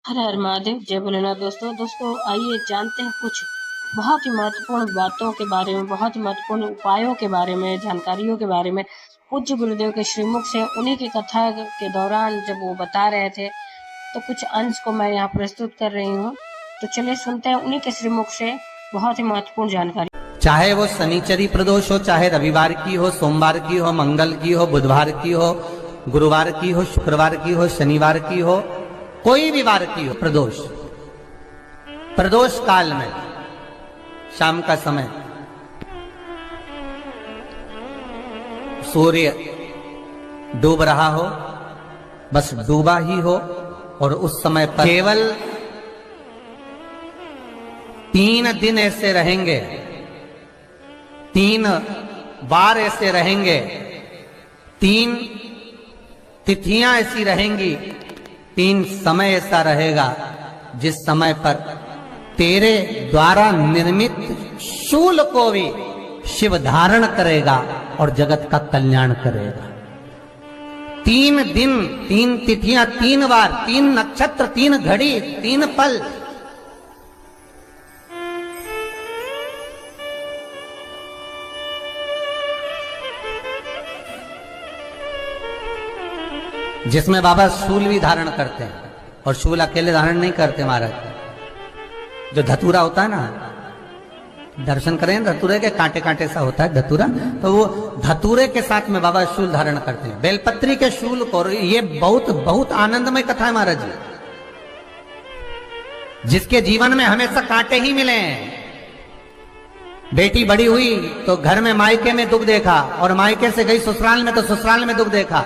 हर हर महादेव, जय भोलेनाथ। दोस्तों आइए जानते हैं कुछ बहुत ही महत्वपूर्ण बातों के बारे में, बहुत ही महत्वपूर्ण उपायों के बारे में, जानकारियों के बारे में। पूज्य गुरुदेव के श्रीमुख से उन्हीं की कथा के दौरान जब वो बता रहे थे तो कुछ अंश को मैं यहाँ प्रस्तुत कर रही हूँ। तो चलिए सुनते हैं उन्हीं के श्रीमुख से बहुत ही महत्वपूर्ण जानकारी। चाहे वो शनिचरी प्रदोष हो, चाहे रविवार की हो, सोमवार की हो, मंगल की हो, बुधवार की हो, गुरुवार की हो, शुक्रवार की हो, शनिवार की हो, कोई भी वार की हो, प्रदोष काल में शाम का समय सूर्य डूब रहा हो, बस डूबा ही हो, और उस समय पर केवल 3 दिन ऐसे रहेंगे, 3 बार ऐसे रहेंगे, 3 तिथियां ऐसी रहेंगी, 3 समय ऐसा रहेगा जिस समय पर तेरे द्वारा निर्मित शूल को भी शिव धारण करेगा और जगत का कल्याण करेगा। 3 दिन, 3 तिथियां, 3 बार, 3 नक्षत्र, 3 घड़ी, 3 पल। जिसमें बाबा शूल भी धारण करते हैं, और शूल अकेले धारण नहीं करते महाराज। जो धतूरा होता है ना, दर्शन करें धतूरे के, कांटे कांटे सा होता है धतूरा, तो वो धतूरे के साथ में बाबा शूल धारण करते हैं, बेलपत्री के शूल को। ये बहुत बहुत आनंदमय कथा है महाराज जी। जिसके जीवन में हमेशा कांटे ही मिले हैं। बेटी बड़ी हुई तो घर में मायके में दुख देखा, और मायके से गई ससुराल में तो ससुराल में दुख देखा।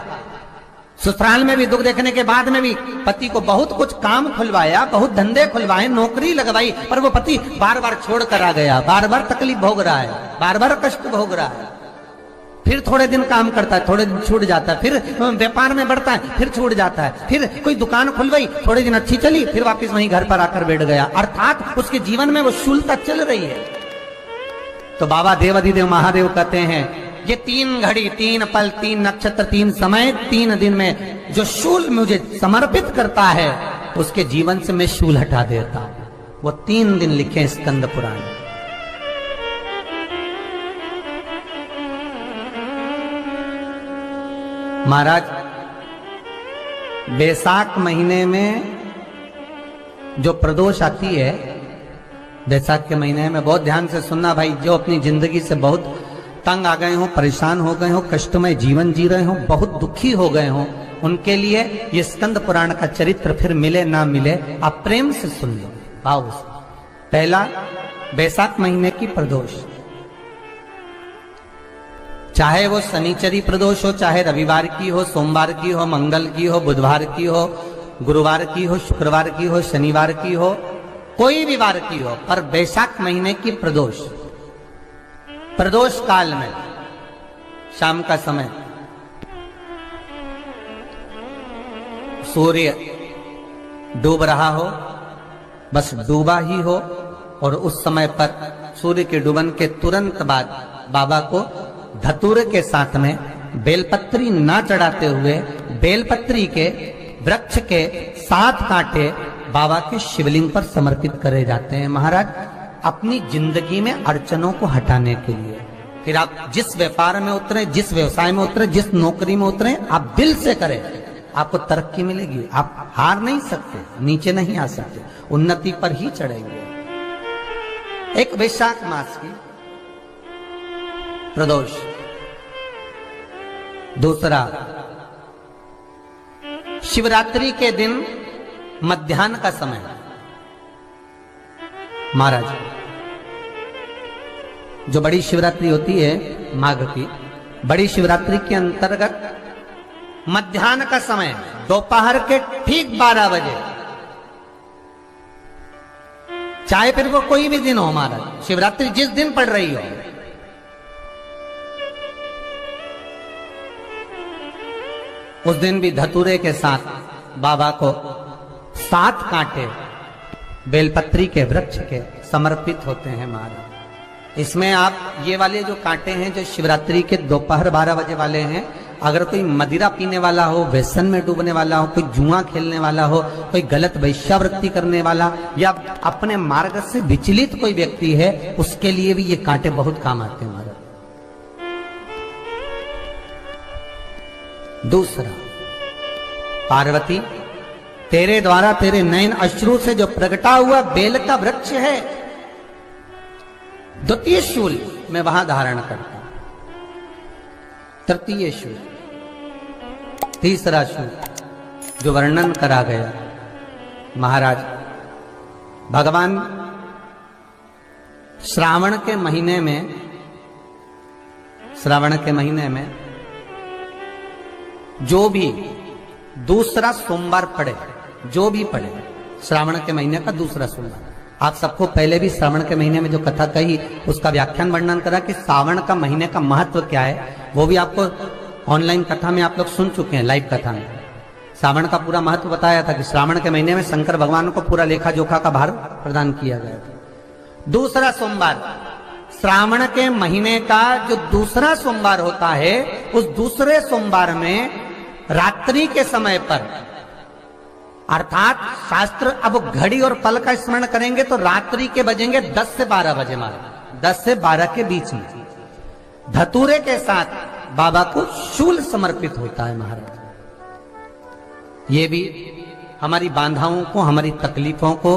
ससुराल में भी दुख देखने के बाद में भी पति को बहुत कुछ काम खुलवाया, बहुत धंधे खुलवाए, नौकरी लगवाई, पर वो पति बार बार छोड़ कर आ गया, बार बार तकलीफ भोग रहा है, बार बार कष्ट भोग रहा है। फिर थोड़े दिन काम करता है, थोड़े दिन छूट जाता है, फिर व्यापार में बढ़ता है, फिर छूट जाता है, फिर कोई दुकान खुलवाई, थोड़े दिन अच्छी चली, फिर वापस वहीं घर पर आकर बैठ गया। अर्थात उसके जीवन में वो शूलता चल रही है। तो बाबा देवाधिदेव महादेव कहते हैं, ये 3 घड़ी, 3 पल, 3 नक्षत्र, 3 समय, 3 दिन में जो शूल मुझे समर्पित करता है, उसके जीवन से मैं शूल हटा देता हूं। वो 3 दिन लिखे स्कंद पुराण। महाराज, बैसाख महीने में जो प्रदोष आती है, बैसाख के महीने में बहुत ध्यान से सुनना भाई, जो अपनी जिंदगी से बहुत तंग आ गए हो, परेशान हो गए हो, कष्टमय जीवन जी रहे हो, बहुत दुखी हो गए हो, उनके लिए ये स्कंद पुराण का चरित्र फिर मिले ना मिले, आप प्रेम से सुन लो भाव से। पहला, बैसाख महीने की प्रदोष, चाहे वो शनिचरी प्रदोष हो, चाहे रविवार की हो, सोमवार की हो, मंगल की हो, बुधवार की हो, गुरुवार की हो, शुक्रवार की हो, शनिवार की हो, कोई भी वार की हो, पर बैसाख महीने की प्रदोष, प्रदोष काल में शाम का समय सूर्य डूब रहा हो, बस डूबा ही हो, और उस समय पर सूर्य के डूबन के तुरंत बाद बाबा को धतूरे के साथ में बेलपत्री ना चढ़ाते हुए, बेलपत्री के वृक्ष के 7 कांटे बाबा के शिवलिंग पर समर्पित करे जाते हैं महाराज, अपनी जिंदगी में अड़चनों को हटाने के लिए। फिर आप जिस व्यापार में उतरे, जिस व्यवसाय में उतरे, जिस नौकरी में उतरे, आप दिल से करें, आपको तरक्की मिलेगी। आप हार नहीं सकते, नीचे नहीं आ सकते, उन्नति पर ही चढ़ेंगे। एक वैशाख मास की प्रदोष। दूसरा, शिवरात्रि के दिन मध्याह्न का समय महाराज, जो बड़ी शिवरात्रि होती है माघ की, बड़ी शिवरात्रि के अंतर्गत मध्याह्न का समय, दोपहर के ठीक 12 बजे, चाहे फिर वो कोई भी दिन हो महाराज, शिवरात्रि जिस दिन पड़ रही हो, उस दिन भी धतूरे के साथ बाबा को 7 कांटे बेलपत्री के वृक्ष के समर्पित होते हैं महाराज। इसमें आप ये वाले जो कांटे हैं, जो शिवरात्रि के दोपहर 12 बजे वाले हैं, अगर कोई मदिरा पीने वाला हो, व्यसन में डूबने वाला हो, कोई जुआ खेलने वाला हो, कोई गलत वैश्यावृत्ति करने वाला या अपने मार्ग से विचलित कोई व्यक्ति है, उसके लिए भी ये कांटे बहुत काम आते हैं महाराज। दूसरा, पार्वती तेरे द्वारा तेरे नयन अश्रु से जो प्रगटा हुआ बेल का वृक्ष है, द्वितीय शूल मैं वहां धारण करता हूं, तृतीय शूल, तीसरा शूल जो वर्णन करा गया महाराज। भगवान श्रावण के महीने में जो भी दूसरा सोमवार पड़े, जो भी पड़े श्रावण के महीने का दूसरा सोमवार, आप सबको पहले भी श्रावण के महीने में जो कथा कही उसका व्याख्यान वर्णन करा कि श्रावण का महीने का महत्व क्या है, वो भी आपको ऑनलाइन कथा में आप लोग सुन चुके हैं। लाइव कथा में श्रावण का पूरा महत्व बताया था कि श्रावण के महीने में शंकर भगवान को पूरा लेखा जोखा का भार प्रदान किया गया था। दूसरा सोमवार, श्रावण के महीने का जो दूसरा सोमवार होता है, उस दूसरे सोमवार में रात्रि के समय पर, अर्थात शास्त्र अब घड़ी और पल का स्मरण करेंगे तो रात्रि के बजेंगे 10 से 12 बजे, महाराज 10 से 12 के बीच में धतूरे के साथ बाबा को शूल समर्पित होता है महाराज। ये भी हमारी बाधाओं को, हमारी तकलीफों को,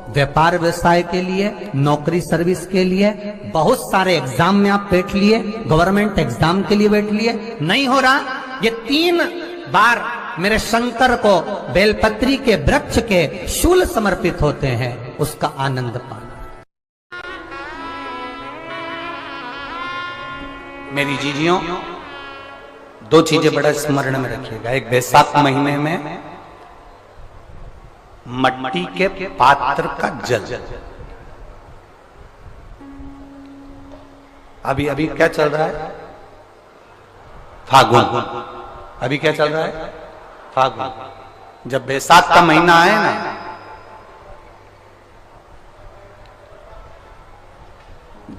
व्यापार व्यवसाय के लिए, नौकरी सर्विस के लिए, बहुत सारे एग्जाम में आप बैठ लिए, गवर्नमेंट एग्जाम के लिए बैठ लिए, नहीं हो रहा, ये 3 बार मेरे शंकर को बेलपत्री के वृक्ष के शूल समर्पित होते हैं, उसका आनंद पाना। मेरी जीजियों, 2 चीजें बड़ा स्मरण में रखिएगा। एक, बैसाख महीने में मट्टी के पात्र का जल, अभी अभी क्या चल रहा है, फागुन, अभी क्या चल रहा है, फागुन। जब बैसाख का महीना आए ना,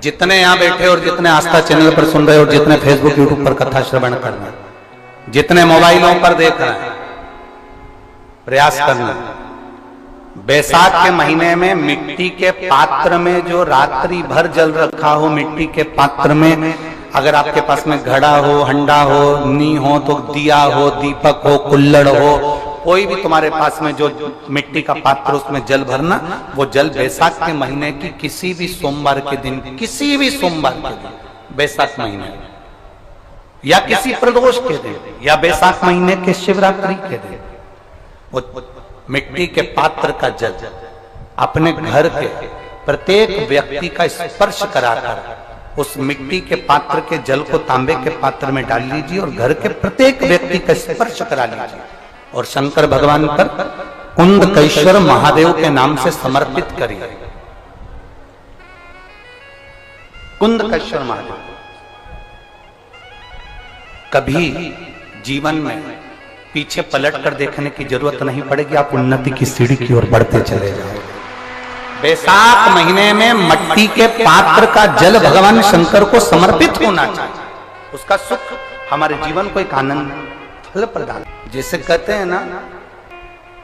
जितने यहां बैठे और जितने आस्था चैनल पर सुन रहे और जितने फेसबुक यूट्यूब पर कथा श्रवण कर रहे, जितने मोबाइलों पर देख रहे हैं, प्रयास करना, बैसाख के महीने में मिट्टी के पात्र में जो रात्रि भर जल रखा हो, मिट्टी के पात्र में, अगर आपके पास में घड़ा हो, हंडा हो, नी हो, तो दिया हो, दीपक हो, कुल्लड़ हो, कोई भी तुम्हारे पास में जो मिट्टी का पात्र, उसमें जल भरना। वो जल बैसाख के महीने की किसी भी सोमवार के दिन, किसी भी सोमवार के दिन, बैसाख महीने या किसी प्रदोष के दिन या बैसाख महीने के शिवरात्रि के दिन, वो मिट्टी के पात्र का जल अपने घर के प्रत्येक व्यक्ति का स्पर्श कराकर उस मिट्टी के पात्र के जल को तांबे के पात्र में डाल लीजिए और घर के प्रत्येक व्यक्ति का स्पर्श करा लीजिए और शंकर भगवान पर कुंदकेश्वर महादेव के नाम से समर्पित करिए। कुंदकेश्वर महादेव, कभी जीवन में पीछे पलट कर देखने की जरूरत नहीं पड़ेगी, आप उन्नति की सीढ़ी की ओर बढ़ते चले जाओगे। बैसाख महीने में मट्टी के पात्र का जल भगवान शंकर को समर्पित होना चाहिए, उसका सुख हमारे जीवन को एक आनंद फल प्रदान। जैसे कहते हैं ना,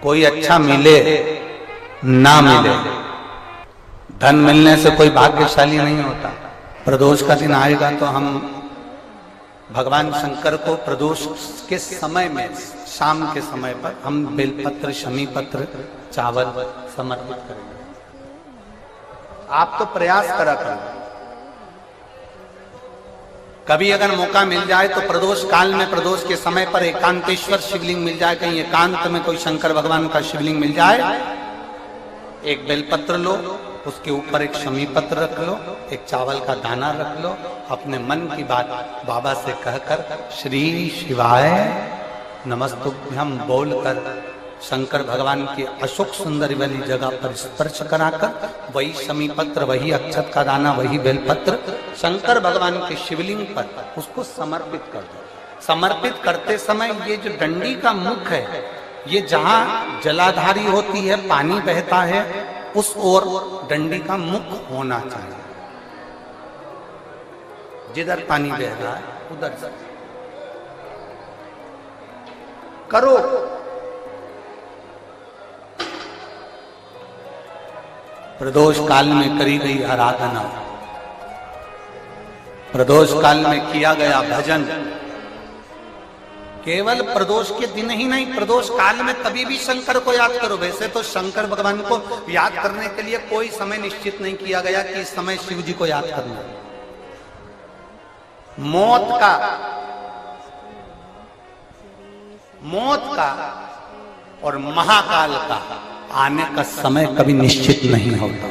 कोई अच्छा मिले ना मिले, धन मिलने से कोई भाग्यशाली नहीं होता। प्रदोष का दिन आएगा तो हम भगवान शंकर को प्रदोष के समय में, शाम के समय पर हम बेलपत्र, शमी पत्र, चावल समर्पित करेंगे। आप तो प्रयास करा करें, कभी अगर मौका मिल जाए तो प्रदोष काल में, प्रदोष के समय पर एकांतेश्वर शिवलिंग मिल जाए, कहीं एकांत में कोई शंकर भगवान का शिवलिंग मिल जाए, एक बेलपत्र लो, उसके ऊपर एक शमी पत्र रख लो, एक चावल का दाना रख लो, अपने मन की बात बाबा से कहकर श्री शिवाय नमस्तुभ्यं बोलकर शंकर भगवान की अशोक सुंदरी वाली जगह पर स्पर्श कराकर वही शमी पत्र, वही अक्षत का दाना, वही बेलपत्र शंकर भगवान के शिवलिंग पर उसको समर्पित कर दो। समर्पित करते समय ये जो डंडी का मुख है, ये जहां जलाधारी होती है, पानी बहता है, उस ओर डंडी का मुख होना चाहिए। जिधर पानी बह रहा है उधर से करो। प्रदोष काल में करी गई आराधना, प्रदोष काल में किया गया भजन, केवल प्रदोष के दिन ही नहीं, प्रदोष काल में कभी भी शंकर को याद करो। वैसे तो शंकर भगवान को याद करने के लिए कोई समय निश्चित नहीं किया गया कि इस समय शिव जी को याद करना। मौत का और महाकाल का आने का समय कभी निश्चित नहीं होता।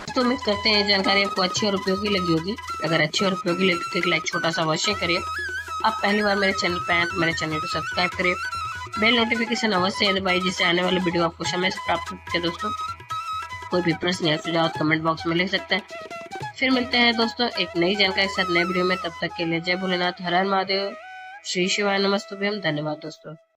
तो उम्मीद करते हैं जानकारी आपको अच्छी और उपयोगी लगी होगी। अगर अच्छी और उपयोगी लगी तो एक लाइक छोटा सा अवश्य करिए। आप पहली बार मेरे चैनल पे आए तो मेरे चैनल को सब्सक्राइब करिए, बेल नोटिफिकेशन अवश्य दबाइए जिससे आने वाले वीडियो आपको समय से प्राप्त होते हैं। दोस्तों कोई भी प्रश्न या सुझाव कमेंट बॉक्स में लिख सकते हैं। फिर मिलते हैं दोस्तों एक नई जानकारी के साथ नए वीडियो में। तब तक के लिए जय भोलेनाथ, हर हर महादेव, श्री शिवाय नमस्तुभ्यम। धन्यवाद दोस्तों।